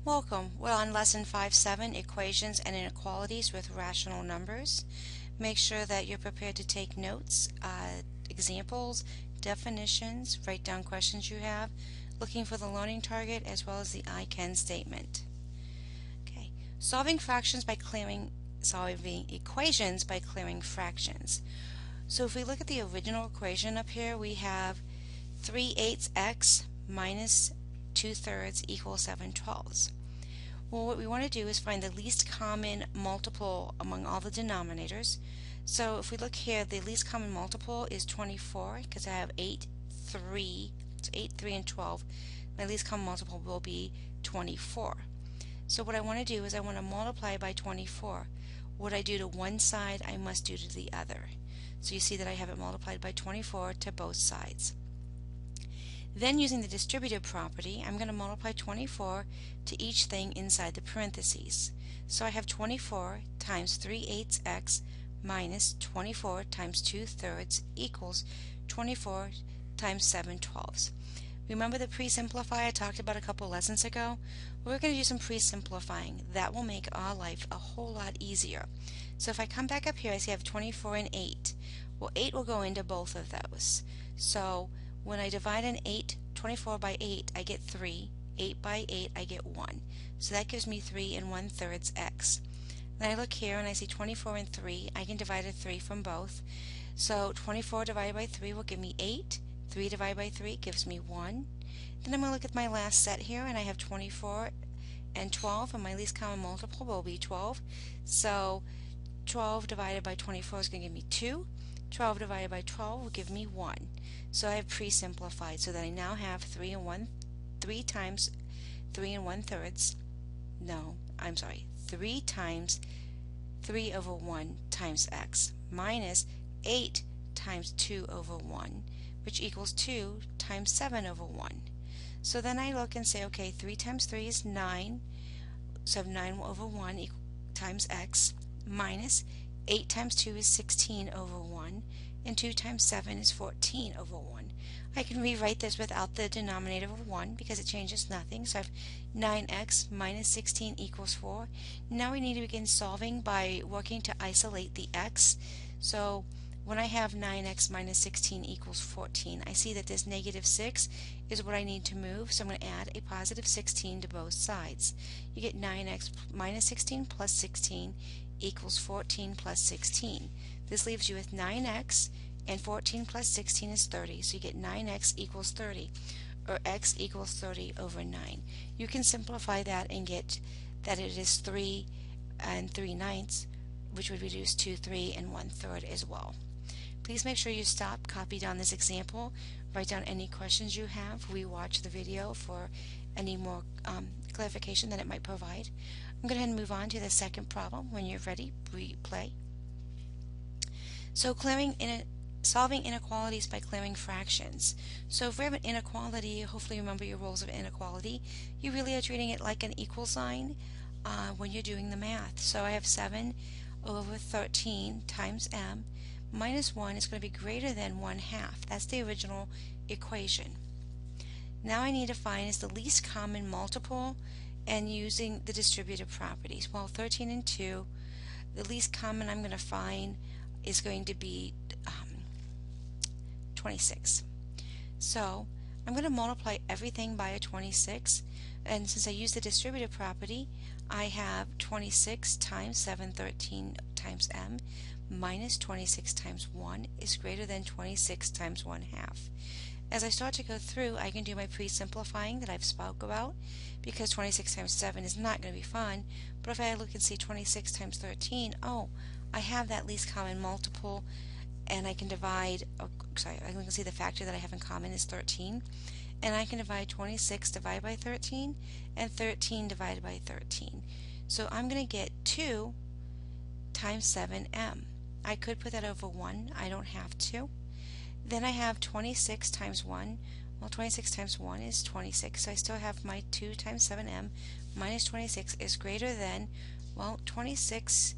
Welcome. We're on Lesson 5-7, Equations and Inequalities with Rational Numbers. Make sure that you're prepared to take notes, examples, definitions, write down questions you have, looking for the learning target as well as the I can statement. Okay. Solving equations by clearing fractions. So if we look at the original equation up here, we have 3/8 x minus 2/3 equals 7/12. Well, what we want to do is find the least common multiple among all the denominators. So if we look here, the least common multiple is 24 because I have 8, 3, so 8, 3, and 12. My least common multiple will be 24. So what I want to do is I want to multiply by 24. What I do to one side, I must do to the other. So you see that I have it multiplied by 24 to both sides. Then using the distributive property, I'm going to multiply 24 to each thing inside the parentheses. So I have 24 times 3/8 x minus 24 times 2/3 equals 24 times 7/12. Remember the pre-simplify I talked about a couple lessons ago? We're going to do some pre-simplifying. That will make our life a whole lot easier. So if I come back up here, I see I have 24 and 8. Well, 8 will go into both of those. So when I divide 24 by 8, I get 3. 8 by 8, I get 1. So that gives me 3 and 1/3 x. Then I look here and I see 24 and 3. I can divide a 3 from both. So 24 divided by 3 will give me 8. 3 divided by 3 gives me 1. Then I'm going to look at my last set here and I have 24 and 12, and my least common multiple will be 12. So 12 divided by 24 is going to give me 2. 12 divided by 12 will give me 1. So I have pre-simplified so that I now have 3 times 3 and 1/3. No, I'm sorry. 3 times 3 over 1 times x minus 8 times 2 over 1, which equals 2 times 7 over 1. So then I look and say, okay, 3 times 3 is 9, so 9 over 1 times x minus 8 times 2 is 16 over 1, and 2 times 7 is 14 over 1. I can rewrite this without the denominator of 1 because it changes nothing. So I have 9x minus 16 equals 4. Now we need to begin solving by working to isolate the x. So when I have 9x minus 16 equals 14, I see that this negative 6 is what I need to move, so I'm going to add a positive 16 to both sides. You get 9x minus 16 plus 16 equals 14 plus 16. This leaves you with 9x, and 14 plus 16 is 30, so you get 9x equals 30, or x equals 30 over 9. You can simplify that and get that it is 3 and 3/9, which would reduce to 3 and 1/3 as well. Please make sure you stop, copy down this example, write down any questions you have, rewatch the video for any more clarification that it might provide. I'm going to go ahead and move on to the second problem. When you're ready, replay. So solving inequalities by clearing fractions. So if we have an inequality, hopefully remember your rules of inequality. You really are treating it like an equal sign when you're doing the math. So I have 7 over 13 times m minus 1 is going to be greater than 1/2. That's the original equation. Now I need to find is the least common multiple and using the distributive properties. Well, 13 and 2, the least common I'm going to find is going to be 26. So I'm going to multiply everything by a 26, and since I use the distributive property, I have 26 times 713 times m minus 26 times 1 is greater than 26 times 1/2. As I start to go through, I can do my pre-simplifying that I've spoke about, because 26 times 7 is not going to be fun, but if I look and see 26 times 13, oh, I have that least common multiple, and I can divide, I can see the factor that I have in common is 13, and I can divide 26 divided by 13 and 13 divided by 13. So I'm going to get 2 times 7m. I could put that over 1. I don't have to. Then I have 26 times 1. Well, 26 times 1 is 26, so I still have my 2 times 7m minus 26 is greater than, well, 26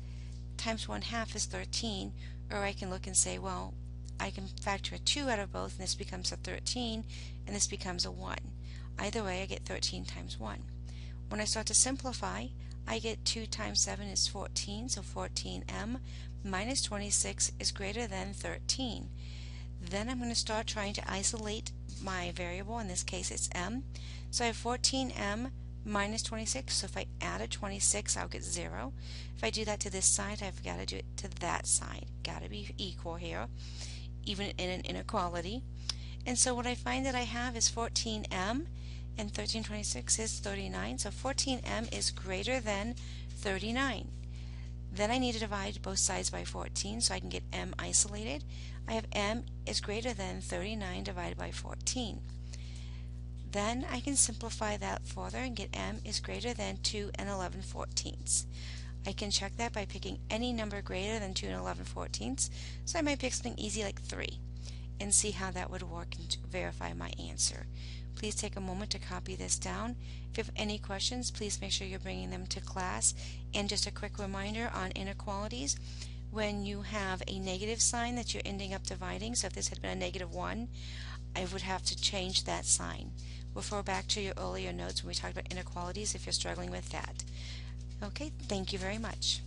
times 1/2 is 13, or I can look and say, well, I can factor a 2 out of both, and this becomes a 13, and this becomes a 1. Either way, I get 13 times 1. When I start to simplify, I get 2 times 7 is 14, so 14m minus 26 is greater than 13. Then I'm going to start trying to isolate my variable. In this case it's m. So I have 14m minus 26, so if I add a 26 I'll get 0. If I do that to this side, I've got to do it to that side. Got to be equal here, even in an inequality. And so what I find that I have is 14m, and 1326 is 39, so 14m is greater than 39. Then I need to divide both sides by 14 so I can get m isolated. I have m is greater than 39 divided by 14. Then I can simplify that further and get m is greater than 2 and 11/14. I can check that by picking any number greater than 2 and 11/14. So I might pick something easy like 3 and see how that would work and verify my answer. Please take a moment to copy this down. If you have any questions, please make sure you're bringing them to class. And just a quick reminder on inequalities, when you have a negative sign that you're ending up dividing, so if this had been a -1, I would have to change that sign. Refer back to your earlier notes when we talked about inequalities if you're struggling with that. Okay, thank you very much.